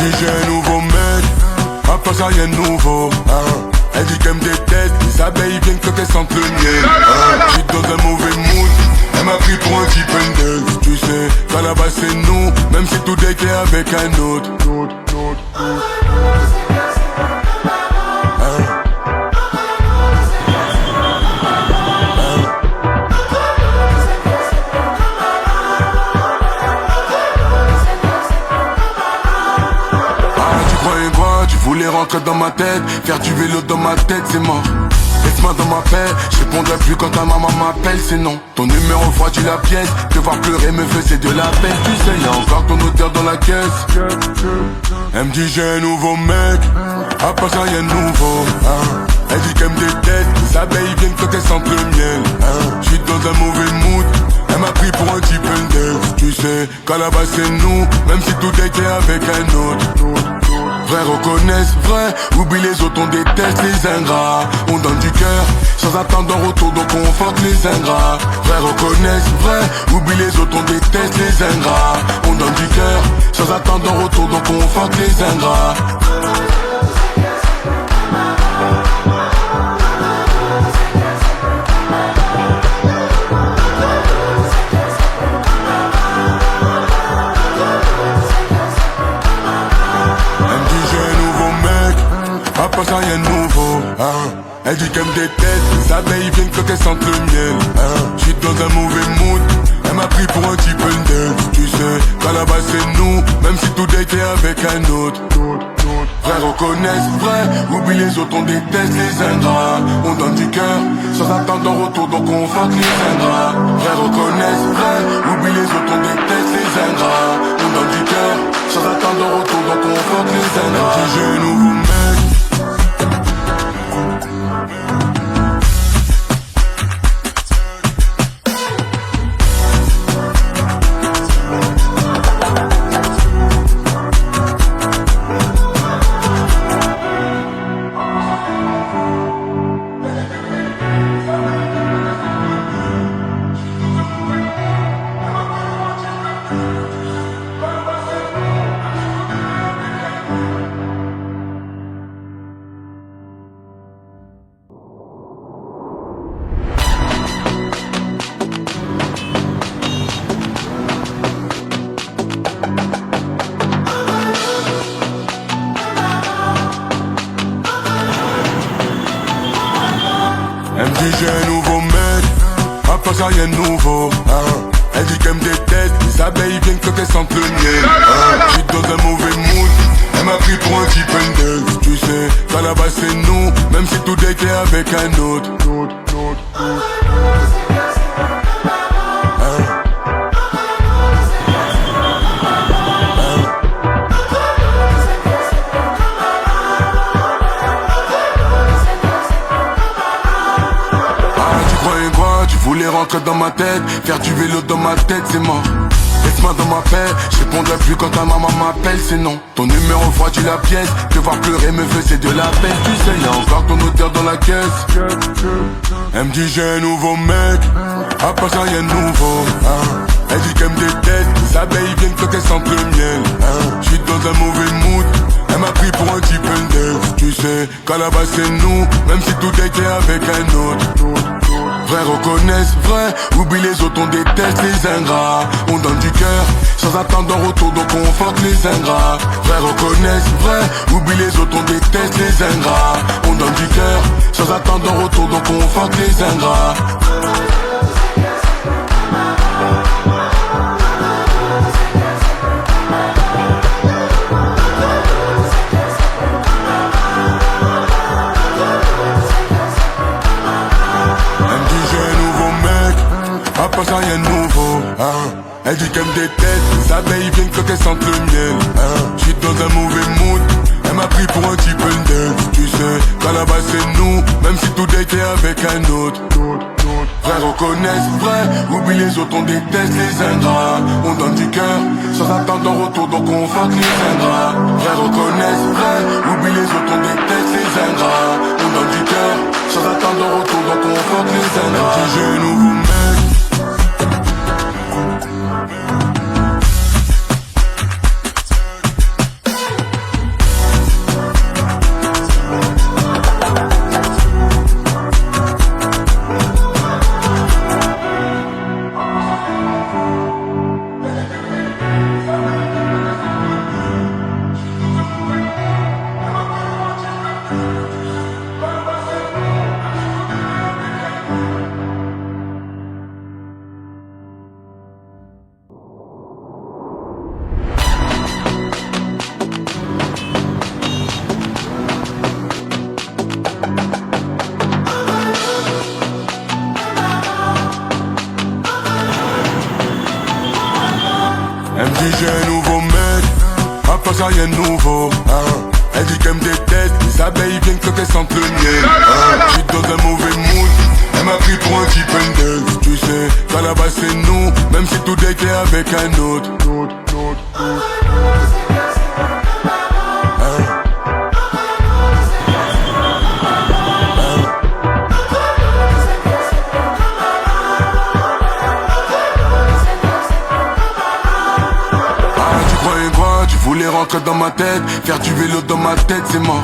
dit j'ai un nouveau mec, à part ça rien de nouveau. Elle dit qu'elle me déteste, les abeilles viennent quand elles sentent le miel. J'suis dans un mauvais mood, elle m'a pris pour un type indel. Tu sais, qu'à la base c'est nous, même si tout date est avec un autre. Tu voulais rentrer dans ma tête, faire du vélo dans ma tête, c'est mort. Laisse-moi dans ma paix, je répondrai plus quand ta maman m'appelle, c'est non. Ton numéro froidit la pièce, te voir pleurer me faisait de la peine. Tu sais, y'a encore ton odeur dans la caisse. Elle me dit j'ai un nouveau mec, à part ça y'a un nouveau. Elle dit qu'elle me déteste, les abeilles viennent quand elles sentent le miel. J'suis dans un mauvais mood, elle m'a pris pour un type indel. Tu sais, qu'à la base c'est nous, même si tout était avec un autre. Vrai reconnaissent, vrai, oublie les autres, on déteste les ingrats. On donne du cœur, sans attendre en retour, donc on fuck les ingrats. Vrai reconnaissent, vrai, oublie les autres, on déteste les ingrats. On donne du cœur, sans attendre en retour, donc on fuck les ingrats. Pas ça rien de nouveau, Elle dit qu'elle me déteste, les abeilles viennent quand elles sentent le miel. J'suis dans un mauvais mood, elle m'a pris pour un type indel. Tu sais, qu'à la base c'est nous, même si tout date est avec un autre. Vrai reconnaissent, vrai, oublie les autres, on déteste les ingrats. On donne du cœur, sans attendre en retour, donc on fuck les ingrats. Vrai reconnaissent, vrai, oublie les autres, on déteste les ingrats. On donne du cœur, sans attendre en retour, donc on fuck les ingrats. Elle dit j'ai un nouveau mec. Elle me dit j'ai un nouveau mec, à part ça rien de nouveau. Elle dit qu'elle me déteste, les abeilles viennent quand elles sentent le miel. J'suis dans un mauvais mood, elle m'a pris pour un type indel. Tu sais, qu'à la base c'est nous, même si tout date est avec un autre. Tu voulais rentrer dans ma tête, faire du vélo dans ma tête, c'est mort. Laisse-moi dans ma paix, je répondrai plus quand ta maman m'appelle, c'est non. Ton numéro froidit la pièce, te voir pleurer me faisait de la peine. Tu sais, y'a encore ton odeur dans la caisse. Elle me dit j'ai un nouveau mec, à part ça y'a un nouveau. Elle dit qu'elle me déteste, les abeilles viennent quand elles sentent le miel. J'suis dans un mauvais mood, elle m'a pris pour un type indel. Tu sais, qu'à la base c'est nous, même si tout était avec un autre. Vrai reconnaissent, vrai, oublie les autres, on déteste les ingrats. On donne du cœur, sans attendre en retour, donc on fuck les ingrats. Vrai reconnaissent, vrai, oublie les autres, on déteste les ingrats. On donne du cœur, sans attendre en retour, donc on fuck les ingrats. Pas ça rien de nouveau, Elle dit qu'elle me déteste, les abeilles viennent quand elles sentent le miel. J'suis dans un mauvais mood, elle m'a pris pour un type indel. Tu sais, qu'à la base c'est nous, même si tout date est avec un autre. Vrai reconnaissent, vrai, oublie les autres, on déteste les ingrats. On donne du cœur, sans attendre en retour, donc on fuck les ingrats. Vrai reconnaissent, vrai, oublie les autres, on déteste les ingrats. On donne du cœur, sans attendre en retour, donc on fuck les ingrats. Elle dit j'ai un nouveau mec. dit j'ai un nouveau mec, à part ça rien de nouveau, hein. Elle dit qu'elle me déteste, les abeilles viennent quand elles sentent le miel, hein. J'suis dans un mauvais mood, elle m'a pris pour un type Pendel. Tu sais, qu'à la base c'est nous, même si tout était avec un autre. Tu voulais rentrer dans ma tête, faire du vélo dans ma tête, c'est mort.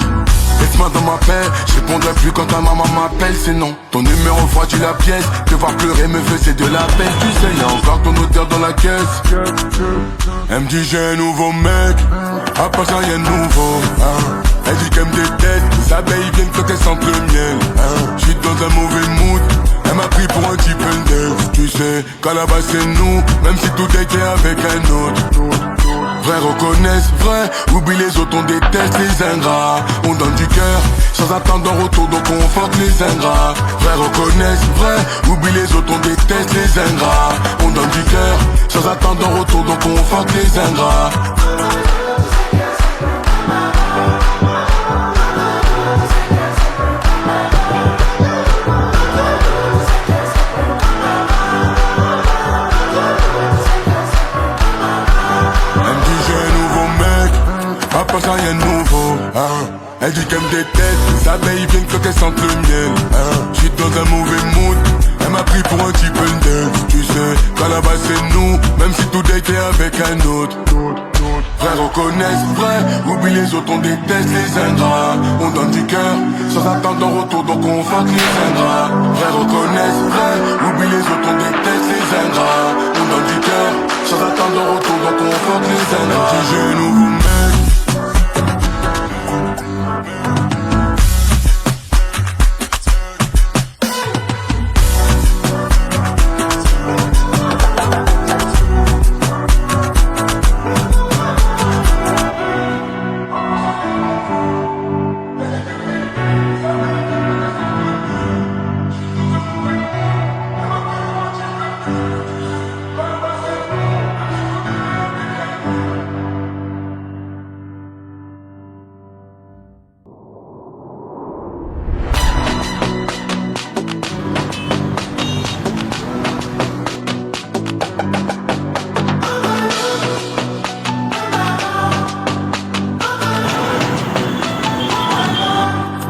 Laisse-moi dans ma paix, je répondrai plus quand ta maman m'appelle, c'est non. Ton numéro froidit la pièce, te voir pleurer me faisait de la peine. Tu sais, y'a encore ton odeur dans la caisse. Elle me dit j'ai un nouveau mec, à part ça y'a un nouveau, hein. Elle dit qu'elle me déteste, les abeilles viennent quand elles sentent le miel, hein. J'suis dans un mauvais mood, elle m'a pris pour un type Pendel. Tu sais, qu'à la base c'est nous, même si tout était avec un autre. Vrai reconnaissent, vrai, oublie les autres, on déteste les ingrats. On donne du cœur, sans attendre un retour, donc on fuck les ingrats. Vrai reconnaissent, vrai, oublie les autres, on déteste les ingrats. On donne du cœur, sans attendre un retour, donc on fuck les ingrats. Ça rien de nouveau, hein. Elle dit qu'elle me déteste, les abeilles viennent quand elles sentent le miel, hein. J'suis dans un mauvais mood, elle m'a pris pour un type Pendel. Tu sais, qu'à la base c'est nous, même si tout était avec un autre. Vrai reconnaissent, vrai, oublie les autres, on déteste les ingrats. On donne du cœur, sans attendre un retour, donc on fuck les ingrats. Vrai reconnaissent, vrai, oublie les autres, on déteste les ingrats. On donne du cœur, sans attendre un retour, donc on fuck les ingrats. Elle dit j'ai un nouveau mec.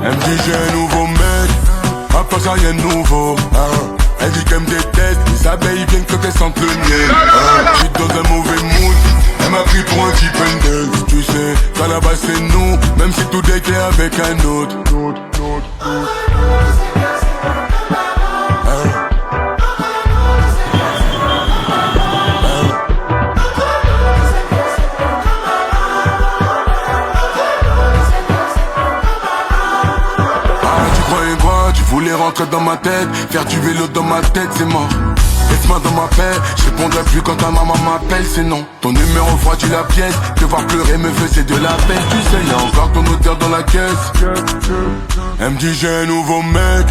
Elle me dit j'ai un nouveau mec, à part ça rien de nouveau, hein. Elle dit qu'elle me déteste, les abeilles viennent quand elles sentent le miel, hein. J'suis dans un mauvais mood, elle m'a pris pour un type Pendel. Tu sais, qu'à la base c'est nous, même si tout était avec un autre. Tu voulais rentrer dans ma tête, faire du vélo dans ma tête, c'est mort. Laisse-moi dans ma paix, je répondrai plus quand ta maman m'appelle, c'est non. Ton numéro froidit la pièce, te voir pleurer me faisait de la peine. Tu sais, y'a encore ton odeur dans la caisse. Elle me dit j'ai un nouveau mec,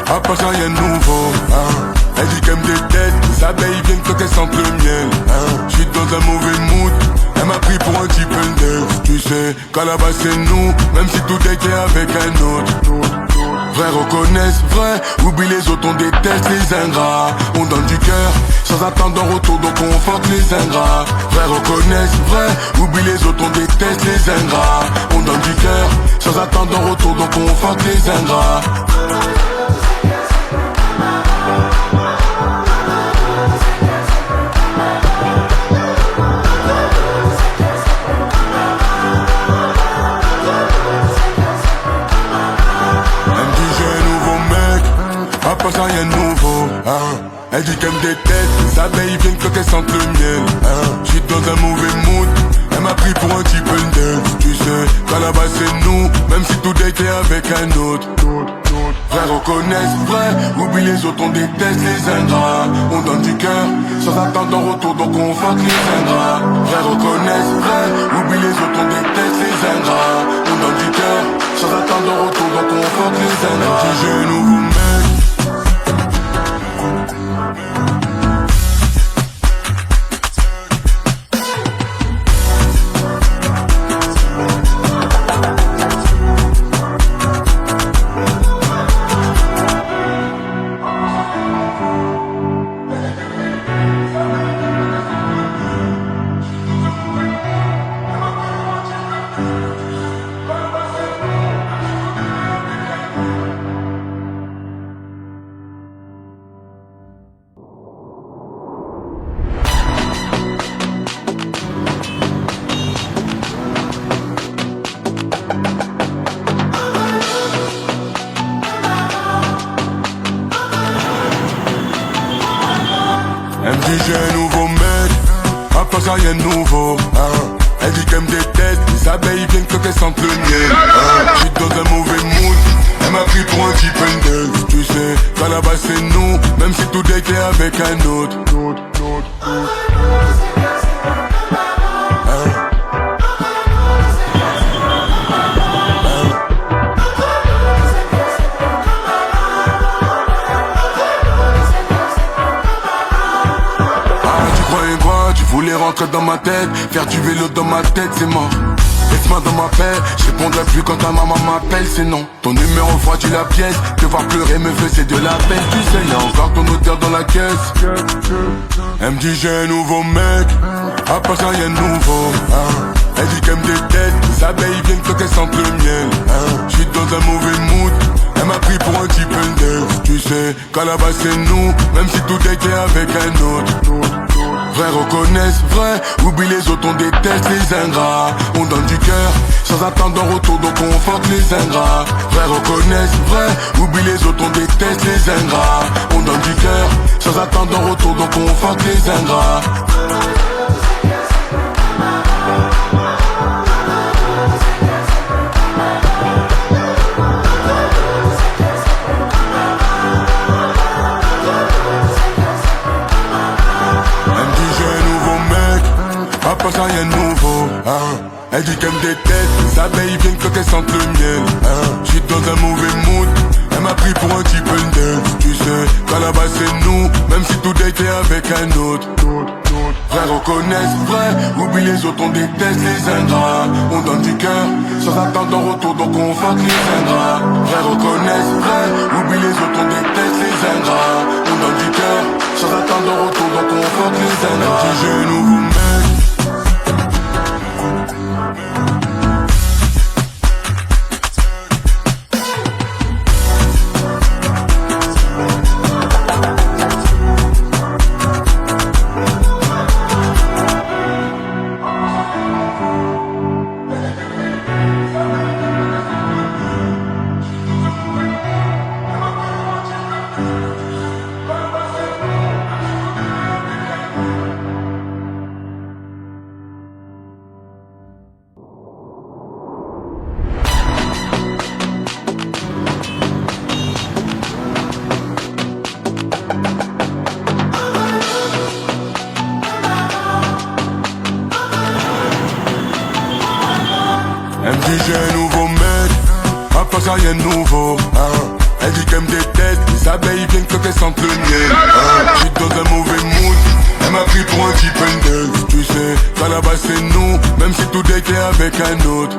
à part ça y'a un nouveau, hein. Elle dit qu'elle me déteste, les abeilles viennent quand elles sentent le miel, hein. J'suis dans un mauvais mood, elle m'a pris pour un type Pendel. Tu sais, qu'à la base c'est nous, même si tout était avec un autre. Vrai reconnaissent, vrai, oublie les autres, on déteste les ingrats. On donne du cœur, sans attendre un retour, donc on fuck les ingrats. Vrai reconnaissent, vrai, oublie les autres, on déteste les ingrats. On donne du cœur, sans attendre un retour, donc on fuck les ingrats. Ça rien de nouveau, hein. Elle dit qu'elle me déteste, les abeilles viennent quand elles sentent le miel, hein. J'suis dans un mauvais mood, elle m'a pris pour un type Pendel. Tu sais, qu'à la base c'est nous, même si tout était avec un autre. Vrai reconnaissent, vrai, oublie les autres, on déteste les ingrats. On donne du cœur, sans attendre un retour, donc on fuck les ingrats. Vrai reconnaissent, vrai, oublie les autres, on déteste les ingrats. On donne du cœur, sans attendre un retour, donc on fuck les ingrats. Elle dit j'ai un nouveau mec. Elle me dit j'ai un nouveau mec, à part ça y'a de nouveau. Elle dit qu'elle me déteste, les abeilles viennent quand elles sentent le miel. J'suis dans un mauvais mood, elle m'a pris pour un type Pendel. Tu sais, qu'à la base c'est nous, même si tout était avec un autre. Tu voulais rentrer dans ma tête, faire du vélo dans ma tête, c'est mort. Laisse-moi dans ma paix, je répondrai plus quand ta maman m'appelle, c'est non. Ton numéro froidit la pièce, te voir pleurer me faisait de la peine. Tu sais, y'a encore ton odeur dans la caisse. Elle me dit j'ai un nouveau mec, à part ça y'a un nouveau. Elle dit qu'elle me déteste, les abeilles viennent quand elles sentent le miel. J'suis dans un mauvais mood, elle m'a pris pour un type Pendel. Tu sais, qu'à la base c'est nous, même si tout était avec un autre. Vrai reconnaissent, vrai, oublie les autres, on déteste les ingrats. On donne du cœur, sans attendre en retour, donc on fuck les ingrats. Vrai reconnaissent, vrai, oublie les autres, on déteste les ingrats. On donne du cœur, sans attendre en retour, donc on fuck les ingrats. À part ça y'a de nouveau. Elle dit qu'elle me déteste, les abeilles viennent quand elles sentent le miel. J'suis dans un mauvais mood, elle m'a pris pour un type Pendel. Tu sais, qu'à la base c'est nous, même si tout était avec un autre. Vrai reconnaissent, vrai, oublie les autres, on déteste les ingrats. On donne du cœur, sans attendre en retour, donc on fuck les ingrats. Vrai reconnaissent, vrai, oublie les autres, on déteste les ingrats. On donne du cœur, sans attendre en retour, donc on fuck les ingrats. Elle me dit j'ai un nouveau mec. Elle me dit j'ai un nouveau mec, à part ça y'a de nouveau. Elle dit qu'elle me déteste, les abeilles viennent quand elles sentent le miel. J'suis dans un mauvais mood, elle m'a pris pour un type Pendel. Tu sais, qu'à la base c'est nous, même si tout était avec un autre.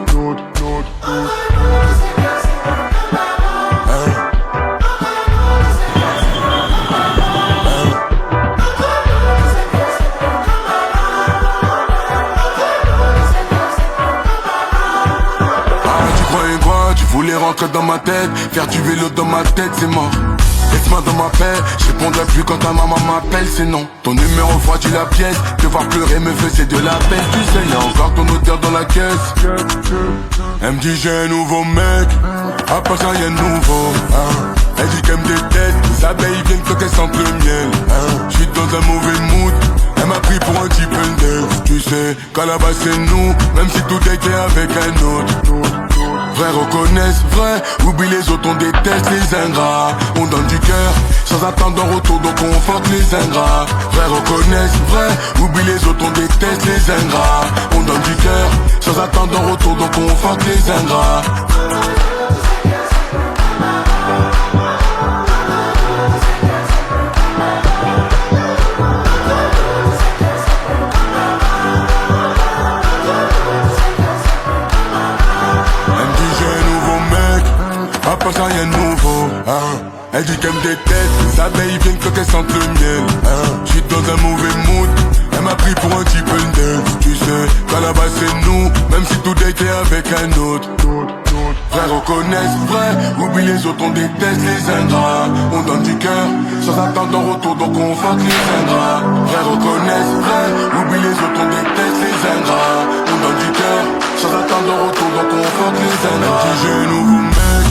Tu voulais rentrer dans ma tête, faire du vélo dans ma tête, c'est mort. Laisse-moi dans ma paix, je répondrai plus quand ta maman m'appelle, c'est non. Ton numéro froidit la pièce, te voir pleurer me faisait de la peine. Tu sais, y'a encore ton odeur dans la caisse. Elle me dit j'ai un nouveau mec, à part ça y'a un nouveau. Elle dit qu'elle me déteste, les abeilles viennent quand elles sentent le miel. J'suis dans un mauvais mood, elle m'a pris pour un type Pendel. Tu sais, qu'à la base c'est nous, même si tout était avec un autre. Vrai reconnaissent, vrai, oublie les autres, on déteste les ingrats. On donne du cœur, sans attendre en retour, donc on fuck les ingrats. Vrai reconnaissent, vrai, oublie les autres, on déteste les ingrats. On donne du cœur, sans attendre en retour, donc on fuck les ingrats. À part ça y'a de nouveau. Elle dit qu'elle me déteste, les abeilles viennent quand elles sentent le miel. J'suis dans un mauvais mood, elle m'a pris pour un type Pendel. Tu sais, qu'à la base c'est nous, même si tout était avec un autre. Vrai reconnaissent, vrai, oublie les autres, on déteste les ingrats. On donne du cœur, sans attendre en retour, donc on fuck les ingrats. Vrai reconnaissent, vrai, oublie les autres, on déteste les ingrats. On donne du cœur, sans attendre en retour, donc on fuck les ingrats. Elle me dit j'ai un nouveau mec,